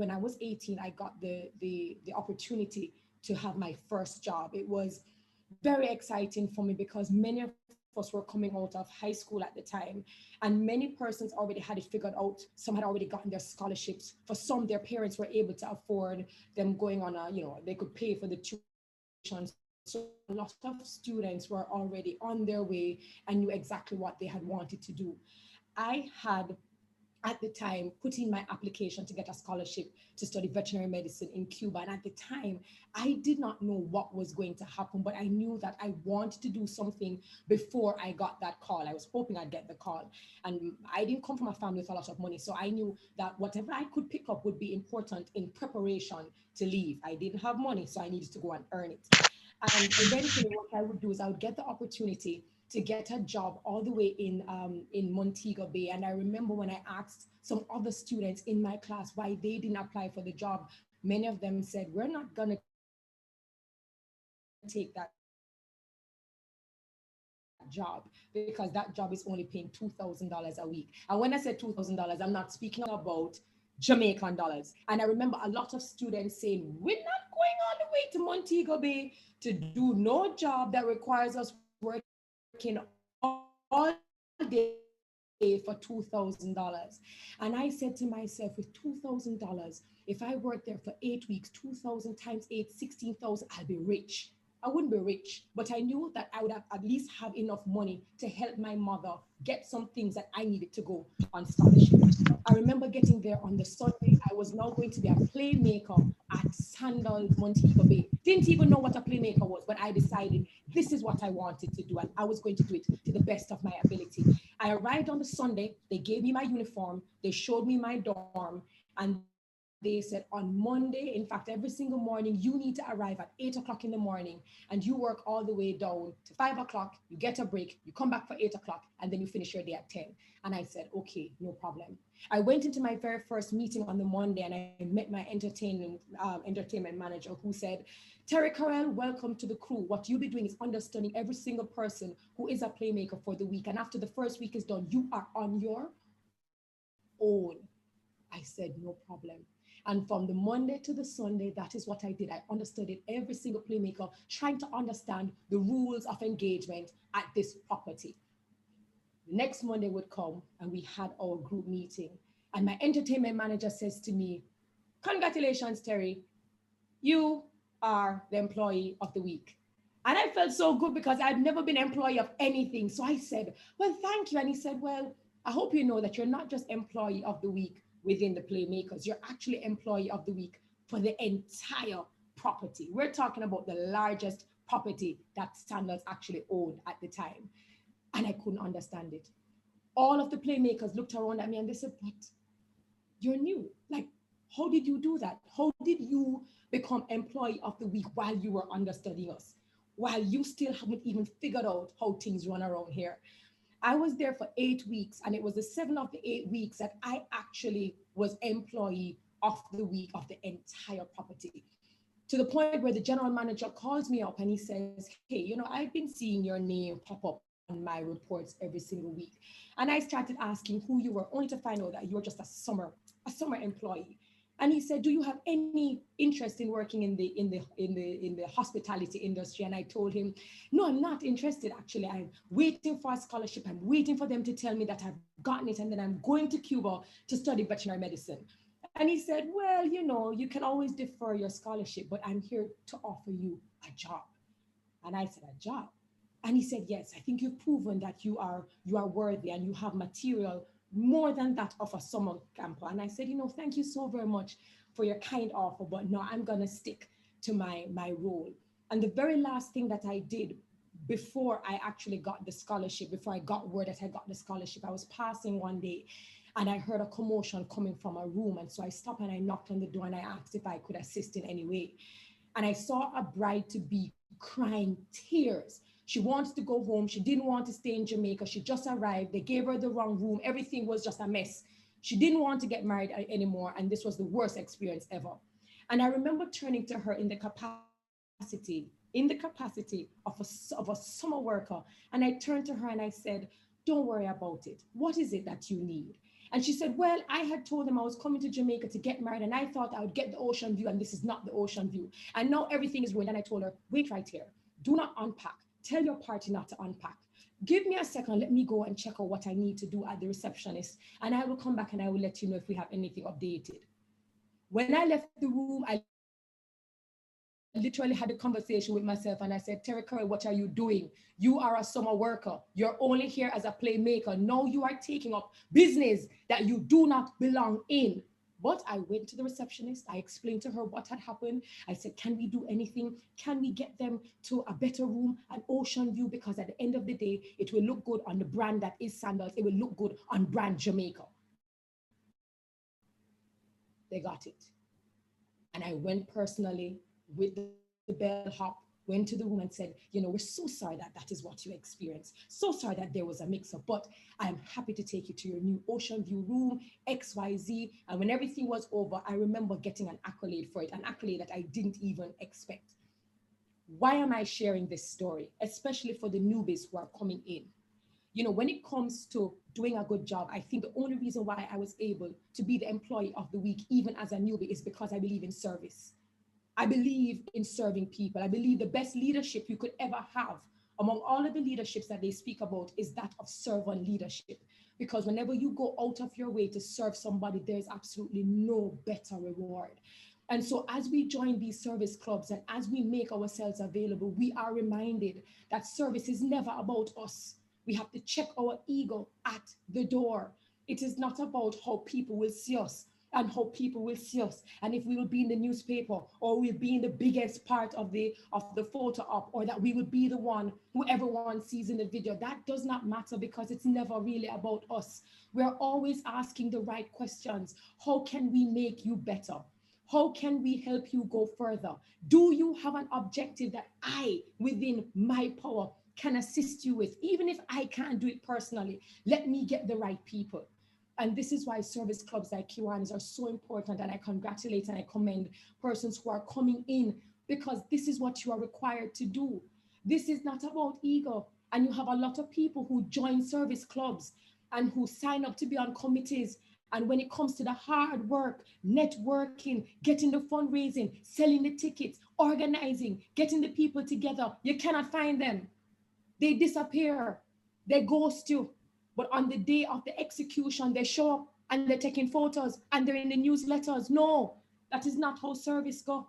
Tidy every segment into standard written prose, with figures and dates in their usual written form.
when I was 18, I got the opportunity to have my first job. It was very exciting for me because many of us were coming out of high school at the time, and many persons already had it figured out. Some had already gotten their scholarships. For some, their parents were able to afford them going on a, they could pay for the tuition. So a lot of students were already on their way and knew exactly what they had wanted to do. I had at the time put in my application to get a scholarship to study veterinary medicine in Cuba. And at the time, I did not know what was going to happen, but I knew that I wanted to do something before I got that call. I was hoping I'd get the call. And I didn't come from a family with a lot of money. So I knew that whatever I could pick up would be important in preparation to leave. I didn't have money, so I needed to go and earn it. And eventually, what I would do is I would get the opportunity to get a job all the way in Montego Bay. And I remember when I asked some other students in my class why they didn't apply for the job, many of them said, "We're not going to take that job because that job is only paying $2,000 a week." And when I said $2,000, I'm not speaking about Jamaican dollars. And I remember a lot of students saying, "We're not going all the way to Montego Bay to do no job that requires us working all day for $2,000." And I said to myself, with $2,000, if I work there for 8 weeks, $2,000 times 8, 16,000, I'll be rich. I wouldn't be rich, but I knew that I would at least have enough money to help my mother get some things that I needed to go on scholarship. I remember getting there on the Sunday. I was now going to be a playmaker at Sandals, Montego Bay. Didn't even know what a playmaker was, but I decided this is what I wanted to do, and I was going to do it to the best of my ability. I arrived on the Sunday. They gave me my uniform. They showed me my dorm, and they said on Monday, in fact, every single morning, you need to arrive at 8 o'clock in the morning, and you work all the way down to 5 o'clock. You get a break, you come back for 8 o'clock, and then you finish your day at 10. And I said, okay, no problem. I went into my very first meeting on the Monday, and I met my entertainment manager, who said, "Terri-Karelle, welcome to the crew. What you'll be doing is understanding every single person who is a playmaker for the week. And after the first week is done, you are on your own." I said, no problem. And from the Monday to the Sunday, that is what I did. I understood it, every single playmaker, trying to understand the rules of engagement at this property. The next Monday would come and we had our group meeting. And my entertainment manager says to me, "Congratulations, Terry. You are the employee of the week." And I felt so good because I'd never been employee of anything. So I said, "Well, thank you." And he said, "Well, I hope you know that you're not just employee of the week within the Playmakers. You're actually employee of the week for the entire property." We're talking about the largest property that Sandals actually owned at the time. And I couldn't understand it. All of the Playmakers looked around at me and they said, "But you're new. Like, how did you do that? How did you become employee of the week while you were understudying us? While you still haven't even figured out how things run around here?" I was there for 8 weeks, and it was the 7 of the 8 weeks that I actually was employee of the week of the entire property. To the point where the general manager calls me up and he says, "Hey, I've been seeing your name pop up on my reports every single week." And I started asking who you were, only to find out that you were just a summer employee. And he said, "Do you have any interest in working in the hospitality industry?" And I told him, "No, I'm not interested. Actually, I'm waiting for a scholarship. I'm waiting for them to tell me that I've gotten it, and then I'm going to Cuba to study veterinary medicine." And he said, "Well, you can always defer your scholarship, but I'm here to offer you a job." And I said, "A job?" And he said, "Yes, I think you've proven that you are worthy and you have material more than that of a summer camper." And I said, "Thank you so very much for your kind offer, but no, I'm gonna stick to my role." And the very last thing that I did before I actually got the scholarship, before I got word that I got the scholarship, I was passing one day and I heard a commotion coming from a room. And so I stopped and I knocked on the door and I asked if I could assist in any way. And I saw a bride to be crying tears. She wanted to go home. She didn't want to stay in Jamaica. She just arrived. They gave her the wrong room. Everything was just a mess. She didn't want to get married anymore. And this was the worst experience ever. And I remember turning to her in the capacity of a summer worker. And I turned to her and I said, "Don't worry about it. What is it that you need?" And she said, well, I had told them I was coming to Jamaica to get married, and I thought I would get the ocean view, and this is not the ocean view. And now everything is ruined. And I told her, wait right here. Do not unpack. Tell your party not to unpack. Give me a second. Let me go and check out what I need to do at the receptionist. And I will come back and I will let you know if we have anything updated. When I left the room, I literally had a conversation with myself and I said, Terri-Karelle, what are you doing? You are a summer worker. You're only here as a playmaker. Now you are taking up business that you do not belong in. But I went to the receptionist. I explained to her what had happened. I said, can we do anything? Can we get them to a better room, an ocean view? Because at the end of the day, it will look good on the brand that is Sandals. It will look good on brand Jamaica. They got it. And I went personally with the bellhop, went to the room and said, we're so sorry that that is what you experienced. So sorry that there was a mix-up, but I am happy to take you to your new ocean view room, XYZ. And when everything was over, I remember getting an accolade for it, an accolade that I didn't even expect. Why am I sharing this story? Especially for the newbies who are coming in. When it comes to doing a good job, I think the only reason why I was able to be the employee of the week, even as a newbie, is because I believe in service. I believe in serving people. I believe the best leadership you could ever have among all of the leaderships that they speak about is that of servant leadership. Because whenever you go out of your way to serve somebody, there's absolutely no better reward. And so as we join these service clubs and as we make ourselves available, we are reminded that service is never about us. We have to check our ego at the door. It is not about how people will see us and how people will see us, and if we will be in the newspaper or we'll be in the biggest part of the photo op, or that we would be the one who everyone sees in the video. That does not matter, because it's never really about us. We're always asking the right questions. How can we make you better? How can we help you go further? Do you have an objective that I, within my power, can assist you with? Even if I can't do it personally, let me get the right people. And this is why service clubs like Kiwanis are so important. And I congratulate and I commend persons who are coming in, because this is what you are required to do. This is not about ego. And you have a lot of people who join service clubs and who sign up to be on committees. And when it comes to the hard work, networking, getting the fundraising, selling the tickets, organizing, getting the people together, you cannot find them. They disappear. They ghost you. But on the day of the execution, they show up and they're taking photos and they're in the newsletters. No, that is not how service go.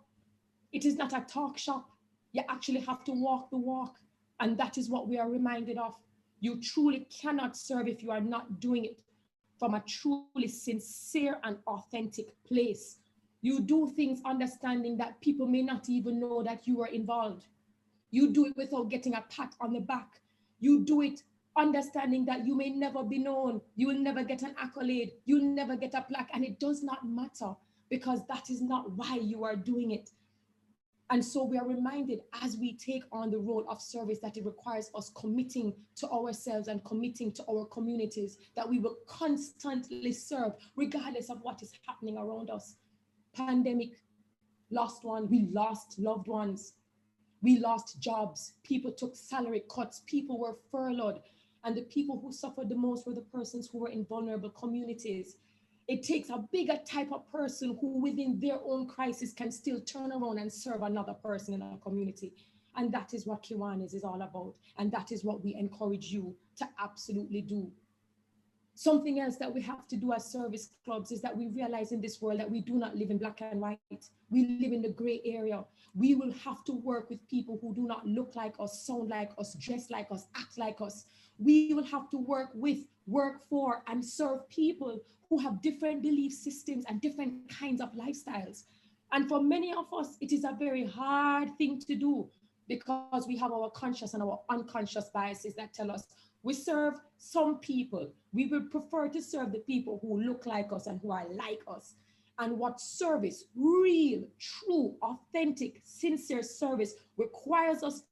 It is not a talk shop. You actually have to walk the walk. And that is what we are reminded of. You truly cannot serve if you are not doing it from a truly sincere and authentic place. You do things understanding that people may not even know that you are involved. You do it without getting a pat on the back. You do it understanding that you may never be known. You will never get an accolade. You'll never get a plaque. And it does not matter, because that is not why you are doing it. And so we are reminded as we take on the role of service that it requires us committing to ourselves and committing to our communities, that we will constantly serve regardless of what is happening around us. Pandemic, lost one, we lost loved ones. We lost jobs. People took salary cuts. People were furloughed. And the people who suffered the most were the persons who were in vulnerable communities. It takes a bigger type of person who within their own crisis can still turn around and serve another person in our community. And that is what Kiwanis is all about. And that is what we encourage you to absolutely do. Something else that we have to do as service clubs is that we realize in this world that we do not live in black and white. We live in the gray area. We will have to work with people who do not look like us, sound like us, dress like us, act like us. We will have to work with, work for, and serve people who have different belief systems and different kinds of lifestyles. And for many of us, it is a very hard thing to do, because we have our conscious and our unconscious biases that tell us we serve some people. We would prefer to serve the people who look like us and who are like us. And what service, real, true, authentic, sincere service requires us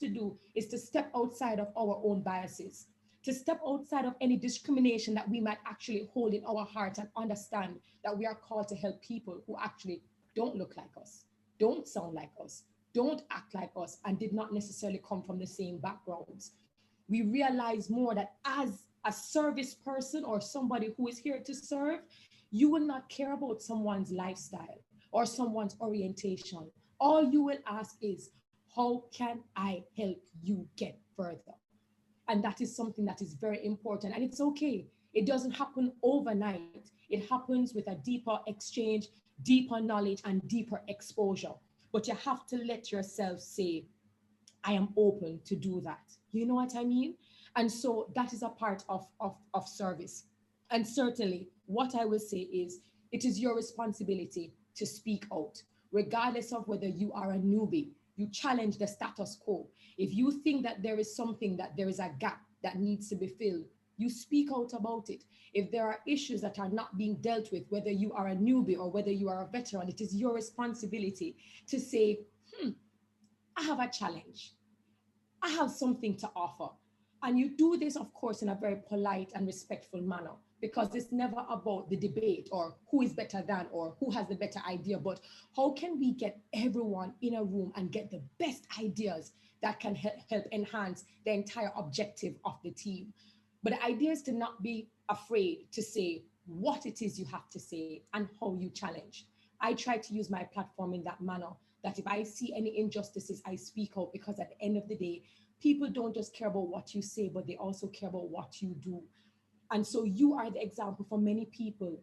to do is to step outside of our own biases, to step outside of any discrimination that we might actually hold in our heart, and understand that we are called to help people who actually don't look like us, don't sound like us, don't act like us, and did not necessarily come from the same backgrounds. We realize more that as a service person or somebody who is here to serve, you will not care about someone's lifestyle or someone's orientation. All you will ask is, how can I help you get further? And that is something that is very important. And it's okay. It doesn't happen overnight. It happens with a deeper exchange, deeper knowledge, and deeper exposure. But you have to let yourself say, I am open to do that. You know what I mean? And so that is a part of service. And certainly, what I will say is, it is your responsibility to speak out, regardless of whether you are a newbie. You challenge the status quo. If you think that there is something, that there is a gap that needs to be filled, you speak out about it. If there are issues that are not being dealt with, whether you are a newbie or whether you are a veteran, it is your responsibility to say, I have a challenge. I have something to offer. And you do this, of course, in a very polite and respectful manner, because it's never about the debate or who is better than or who has the better idea, but how can we get everyone in a room and get the best ideas that can help enhance the entire objective of the team. But the idea is to not be afraid to say what it is you have to say and how you challenge. I try to use my platform in that manner, that if I see any injustices, I speak out, because at the end of the day, people don't just care about what you say, but they also care about what you do. And so you are the example for many people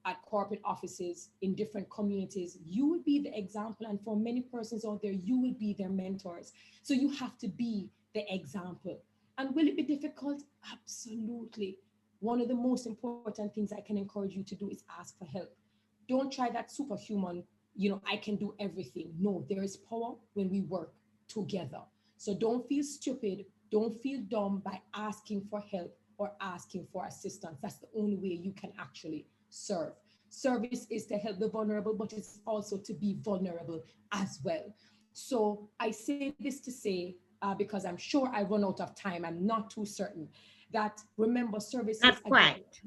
at corporate offices in different communities. You will be the example. And for many persons out there, you will be their mentors. So you have to be the example. And will it be difficult? Absolutely. One of the most important things I can encourage you to do is ask for help. Don't try that superhuman, I can do everything. No, there is power when we work together. So don't feel stupid. Don't feel dumb by asking for help or asking for assistance. That's the only way you can actually serve. Service is to help the vulnerable, but it's also to be vulnerable as well. So I say this to say, because I'm sure I run out of time, I'm not too certain, that remember, services, Not again, quite.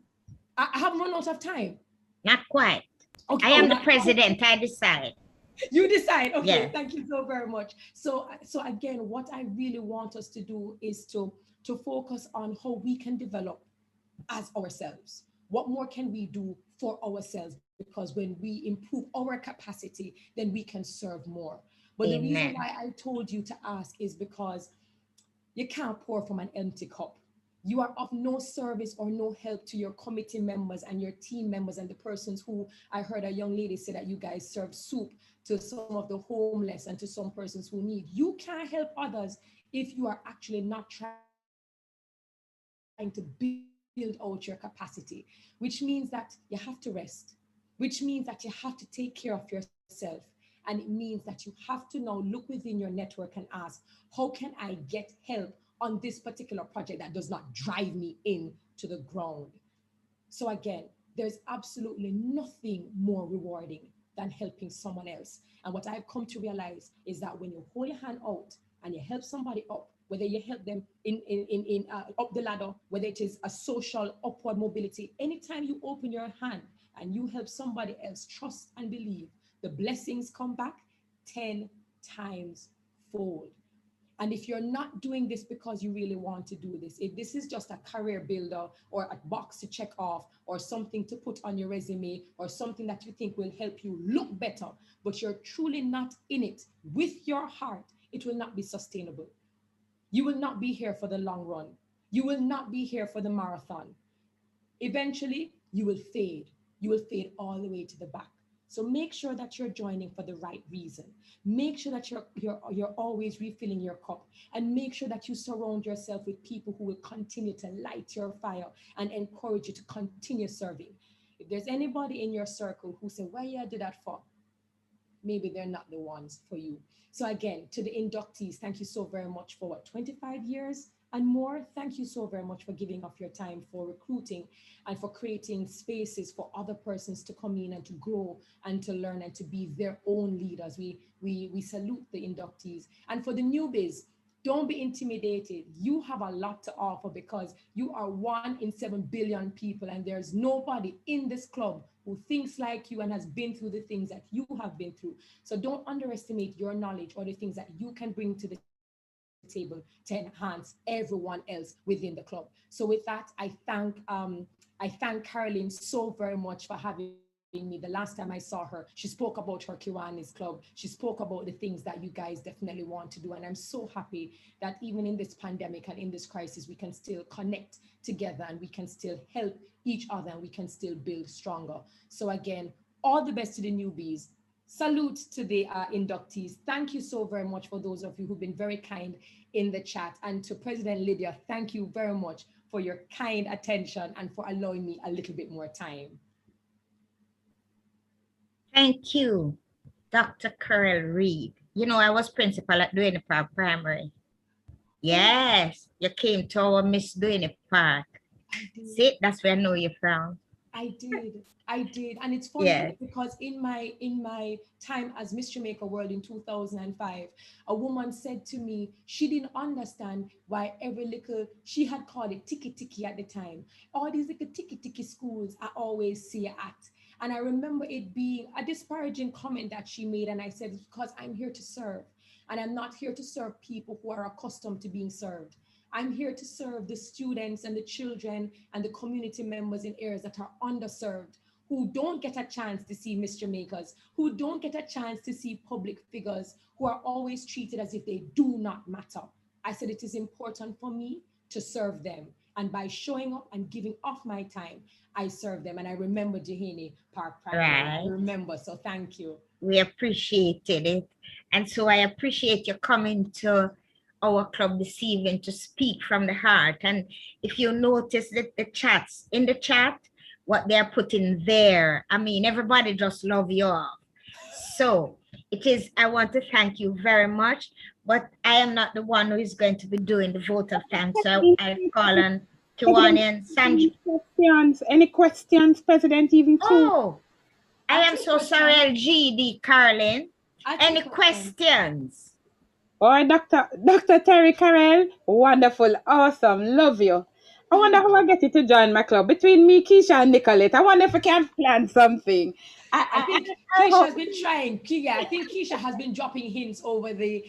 I haven't run out of time. Not quite. Okay, I oh, am the not quite. president. I decide. You decide. Okay, Yes. thank you so very much. So again, what I really want us to do is to focus on how we can develop as ourselves. What more can we do for ourselves? Because when we improve our capacity, then we can serve more. But the reason Amen. why I told you to ask is because you can't pour from an empty cup. You are of no service or no help to your committee members and your team members and the persons who, I heard a young lady say that you guys serve soup to some of the homeless and to some persons who need. You can't help others if you are actually not trying to build out your capacity, which means that you have to rest, which means that you have to take care of yourself. And it means that you have to now look within your network and ask, how can I get help on this particular project that does not drive me into the ground? So again, there's absolutely nothing more rewarding than helping someone else. And what I've come to realize is that when you hold your hand out and you help somebody up, whether you help them in up the ladder, whether it is a social upward mobility, anytime you open your hand and you help somebody else, trust and believe the blessings come back 10 times fold. And if you're not doing this because you really want to do this, if this is just a career builder or a box to check off or something to put on your resume or something that you think will help you look better, but you're truly not in it with your heart, it will not be sustainable. You will not be here for the long run. You will not be here for the marathon. Eventually, you will fade. You will fade all the way to the back. So make sure that you're joining for the right reason. Make sure that you're always refilling your cup, and make sure that you surround yourself with people who will continue to light your fire and encourage you to continue serving. If there's anybody in your circle who say, "Why you do that for?" maybe they're not the ones for you. So again, to the inductees, thank you so very much for 25 years and more. Thank you so very much for giving up your time for recruiting and for creating spaces for other persons to come in and to grow and to learn and to be their own leaders. We salute the inductees. And for the newbies, don't be intimidated. You have a lot to offer because you are 1 in 7 billion people, and there's nobody in this club who thinks like you and has been through the things that you have been through. So don't underestimate your knowledge or the things that you can bring to the table. table to enhance everyone else within the club. So with that, I thank Caroline so very much for having me. The last time I saw her, she spoke about her Kiwanis club. She spoke about the things that you guys definitely want to do. And I'm so happy that even in this pandemic and in this crisis, we can still connect together and we can still help each other and we can still build stronger. So again, all the best to the newbies. Salute to the inductees. Thank you so very much for those of you who've been very kind in the chat. And to President Lydia, thank you very much for your kind attention and for allowing me a little bit more time. Thank you, Dr. Karelle Reid. You know, I was principal at Duane Park Primary. Yes, you came to our Miss Duane Park. I did. See, that's where I know you're from. I did. And it's funny because in my time as Miss Jamaica World in 2005, a woman said to me, she didn't understand why every little, she had called it tiki at the time. All these little tiki schools I always see her at. And I remember it being a disparaging comment that she made. And I said, it's because I'm here to serve. And I'm not here to serve people who are accustomed to being served. I'm here to serve the students and the children and the community members in areas that are underserved, who don't get a chance to see Miss Jamaicas, who don't get a chance to see public figures, who are always treated as if they do not matter. I said it is important for me to serve them. And by showing up and giving off my time, I serve them. And I remember Jahini Park Primary. Right. I remember, so thank you. We appreciated it. And so I appreciate you coming to our club this evening to speak from the heart. And if you notice that the chats, in the chat, what they're putting there, I mean, everybody just love you all. So it is, I want to thank you very much, but I am not the one who is going to be doing the vote of thanks. So I call on Kiwanis and Sandals. Any questions, President, even too? Oh, I am so sorry, LGD, Caroline. Any questions? Or Dr. Terri-Karelle, wonderful, awesome, love you. I wonder how I get you to join my club. Between me, Keisha, and Nicolette, I wonder if we can plan something. I think Keisha has been trying. Yeah, I think Keisha has been dropping hints over the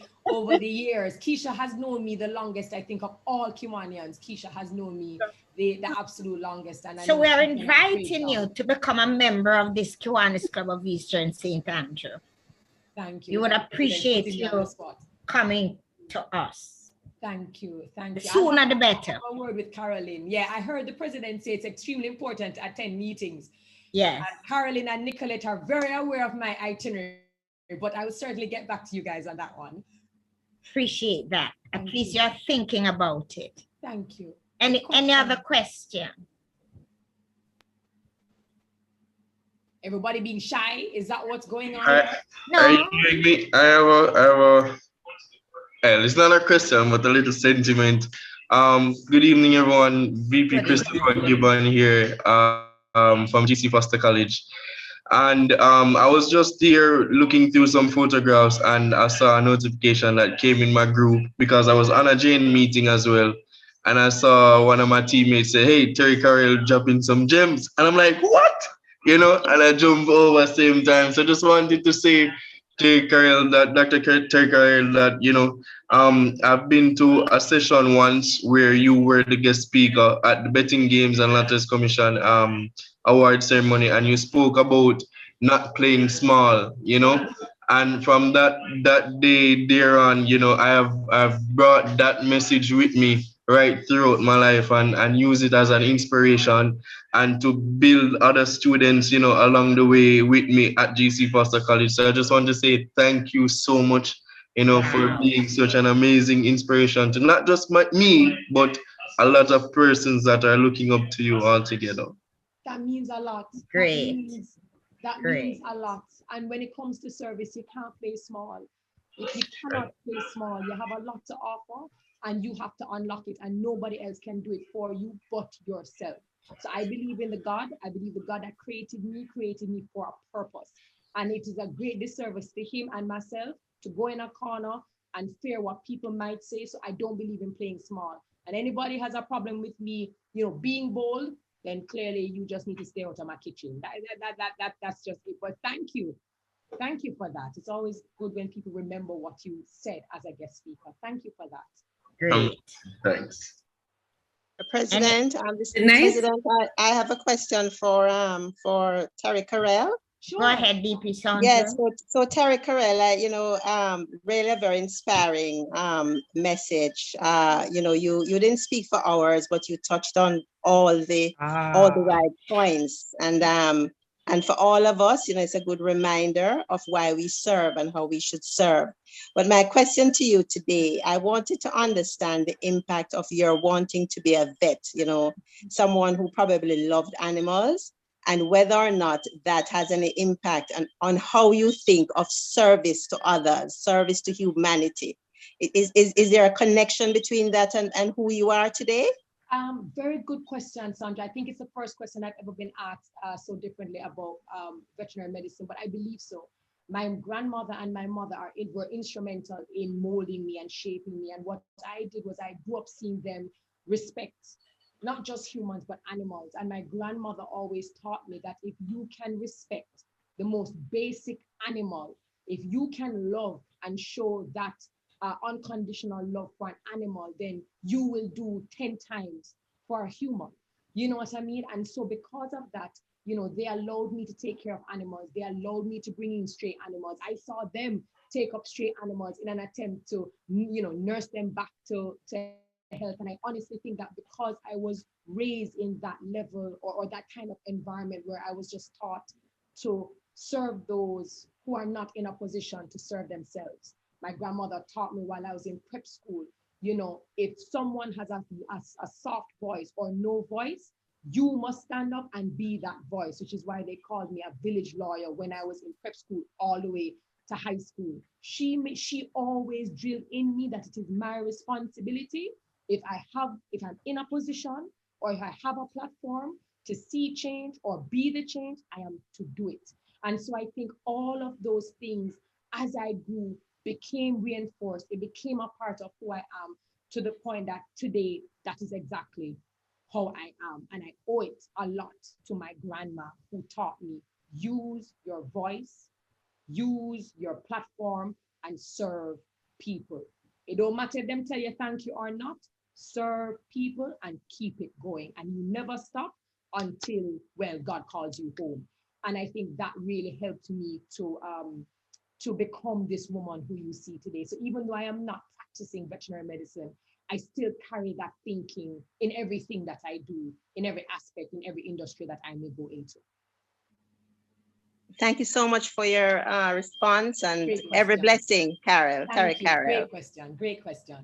years. Keisha has known me the longest, I think, of all Kiwanians. Keisha has known me the absolute longest. And so we are inviting you to become a member of this Kiwanis Club of Eastern St. Andrew. Thank you. We would appreciate you coming to us. Thank you. The sooner the better. A word with Caroline. Yeah, I heard the president say it's extremely important to attend meetings. Yes. Caroline and Nicolette are very aware of my itinerary, but I will certainly get back to you guys on that one. Appreciate that. At least you're thinking about it. Thank you. Any other question? Everybody being shy? Is that what's going on? No. Are you hearing me? I have a well, it's not a question, but a little sentiment. Good evening, everyone. VP Christopher Gibbon here from GC Foster College. And I was just here looking through some photographs and I saw a notification that came in my group because I was on a Jane meeting as well. And I saw one of my teammates say, hey, Terri-Karelle dropping some gems. And I'm like, what? You know, and I jumped over same time. So just wanted to say, Terri-Karelle, that Dr. Terri-Karelle, that, you know, I've been to a session once where you were the guest speaker at the Betting Games and Lotteries Commission award ceremony, and you spoke about not playing small, you know. And from that day there on, you know, I've brought that message with me right throughout my life and use it as an inspiration and to build other students, you know, along the way with me at GC Foster College. So I just want to say thank you so much, you know, for being such an amazing inspiration to not just me, but a lot of persons that are looking up to you all together. That means a lot. Great. That means a lot. And when it comes to service, you can't play small. If you cannot play small, you have a lot to offer and you have to unlock it, and nobody else can do it for you but yourself. So I believe in the God. I believe the God that created me for a purpose. And it is a great disservice to him and myself to go in a corner and fear what people might say. So I don't believe in playing small. And anybody has a problem with me, you know, being bold, then clearly you just need to stay out of my kitchen. That's just it. But thank you. Thank you for that. It's always good when people remember what you said as a guest speaker. Thank you for that. Great. Thanks. Any, President, Nice. President, I have a question for Terri-Karelle. go Sure. ahead, DP Sandra. Yes, so Terri-Karelle, really a very inspiring message. You didn't speak for hours, but you touched on all the right points. And for all of us, it's a good reminder of why we serve and how we should serve. But my question to you today, I wanted to understand the impact of your wanting to be a vet, someone who probably loved animals, and whether or not that has any impact on how you think of service to others, service to humanity. Is there a connection between that and who you are today? Very good question, Sandra. I think it's the first question I've ever been asked so differently about veterinary medicine, but I believe so. My grandmother and my mother were instrumental in molding me and shaping me. And what I did was I grew up seeing them respect not just humans, but animals. And my grandmother always taught me that if you can respect the most basic animal, if you can love and show that unconditional love for an animal, then you will do 10 times for a human. You know what I mean? And so because of that, they allowed me to take care of animals. They allowed me to bring in stray animals. I saw them take up stray animals in an attempt to, nurse them back to health. And I honestly think that because I was raised in that level or that kind of environment where I was just taught to serve those who are not in a position to serve themselves. My grandmother taught me while I was in prep school, if someone has a soft voice or no voice, you must stand up and be that voice, which is why they called me a village lawyer when I was in prep school all the way to high school. She always drilled in me that it is my responsibility if I'm in a position or if I have a platform to see change or be the change, I am to do it. And so I think all of those things as I grew became reinforced. It became a part of who I am to the point that today that is exactly how I am. And I owe it a lot to my grandma who taught me, use your voice, use your platform and serve people. It don't matter if them tell you thank you or not, serve people and keep it going. And you never stop until, well, God calls you home. And I think that really helped me to become this woman who you see today. So even though I am not practicing veterinary medicine, I still carry that thinking in everything that I do, in every aspect, in every industry that I may go into. Thank you so much for your response and every blessing, Terri-Karelle. Great question. Great question.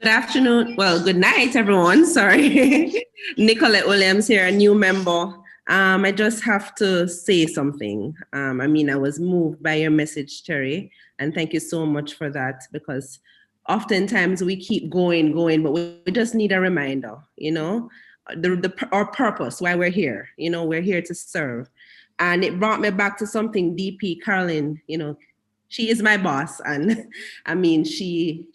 Good afternoon. Well, good night, everyone. Sorry. Nicolette Williams here, a new member. I just have to say something. I was moved by your message, Terri, and thank you so much for that, because oftentimes we keep going, but we just need a reminder, our purpose, why we're here. We're here to serve. And it brought me back to something DP Carolyn, she is my boss. And she,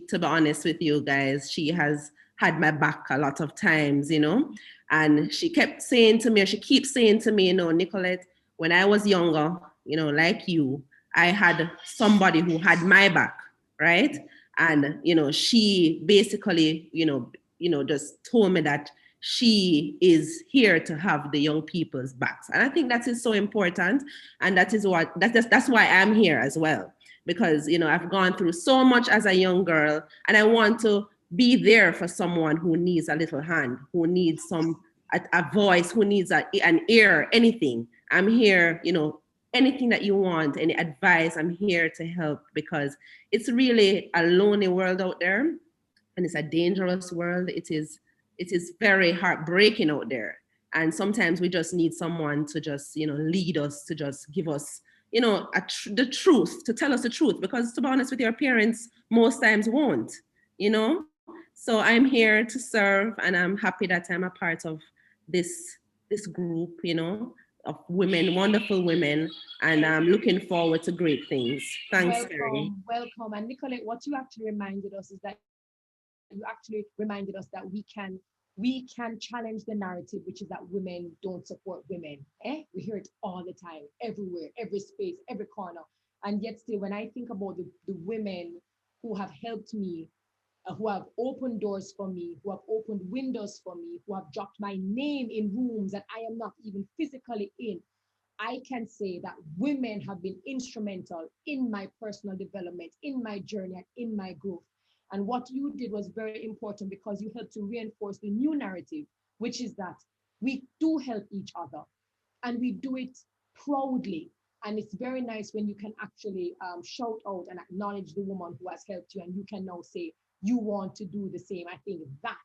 to be honest with you guys, she has had my back a lot of times, and she kept saying to me, or she keeps saying to me, Nicolette, when I was younger, like you, I had somebody who had my back, right? And, she basically, just told me that she is here to have the young people's backs. And I think that is so important. And that's why I'm here as well. Because, I've gone through so much as a young girl, and I want to be there for someone who needs a little hand, who needs a voice, who needs an ear, anything. I'm here, anything that you want, any advice, I'm here to help, because it's really a lonely world out there, and it's a dangerous world. It is very heartbreaking out there. And sometimes we just need someone to just, lead us, to just give us, the truth, to tell us the truth, because to be honest with your parents, most times won't, So I'm here to serve, and I'm happy that I'm a part of this group, of women, wonderful women, and I'm looking forward to great things. Thanks, Terri. Welcome. And Nicolette, what you actually reminded us is that we can we can challenge the narrative, which is that women don't support women. We hear it all the time, everywhere, every space, every corner. And yet still, when I think about the women who have helped me, who have opened doors for me, who have opened windows for me, who have dropped my name in rooms that I am not even physically in, I can say that women have been instrumental in my personal development, in my journey, and in my growth. And what you did was very important because you helped to reinforce the new narrative, which is that we do help each other and we do it proudly. And it's very nice when you can actually shout out and acknowledge the woman who has helped you, and you can now say you want to do the same. I think that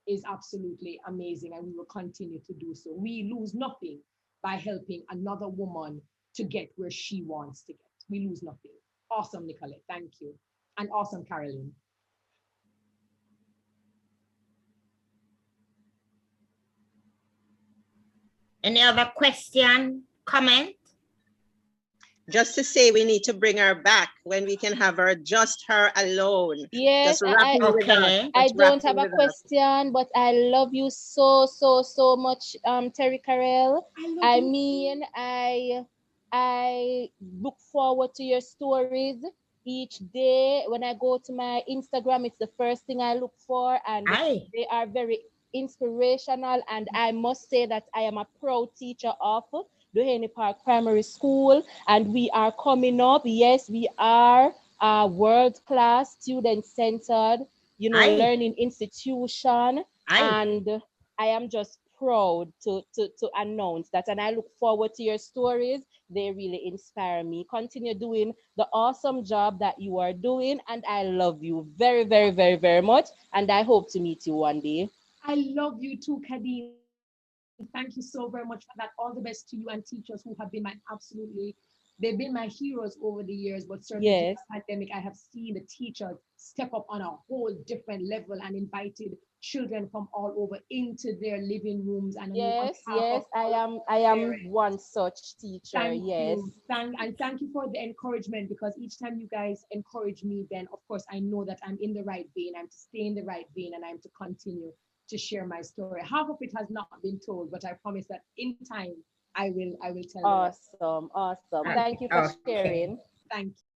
is absolutely amazing, and we will continue to do so. We lose nothing by helping another woman to get where she wants to get. We lose nothing. Awesome, Nicolette. Thank you. And awesome, Caroline. Any other question, comment? Just to say we need to bring her back when we can have her, just her alone. Yes, just rapping with us. I Just don't have rapping a with us. question, but I love you so, so, so much, Terri-Karelle. I mean, I look forward to your stories each day. When I go to my Instagram, it's the first thing I look for, and they are very inspirational. And I must say that I am a proud teacher of Duhaney Park Primary School, and we are coming up. Yes, we are a world-class, student-centered, learning institution, and I am just proud to announce that, and I look forward to your stories. They really inspire me. Continue doing the awesome job that you are doing, and I love you very, very, very, very much, and I hope to meet you one day. I love you too, Kadeem. Thank you so very much for that. All the best to you and teachers who have been they've been my heroes over the years, but certainly during the pandemic, I have seen the teachers step up on a whole different level and invited children from all over into their living rooms. And yes, I am one such teacher. Thank yes. you. Thank you for the encouragement, because each time you guys encourage me, then of course I know that I'm in the right vein. I'm to stay in the right vein, and I'm to continue to share my story. Half of it has not been told, but I promise that in time I will tell you. Awesome. Thank you for sharing. Thank you.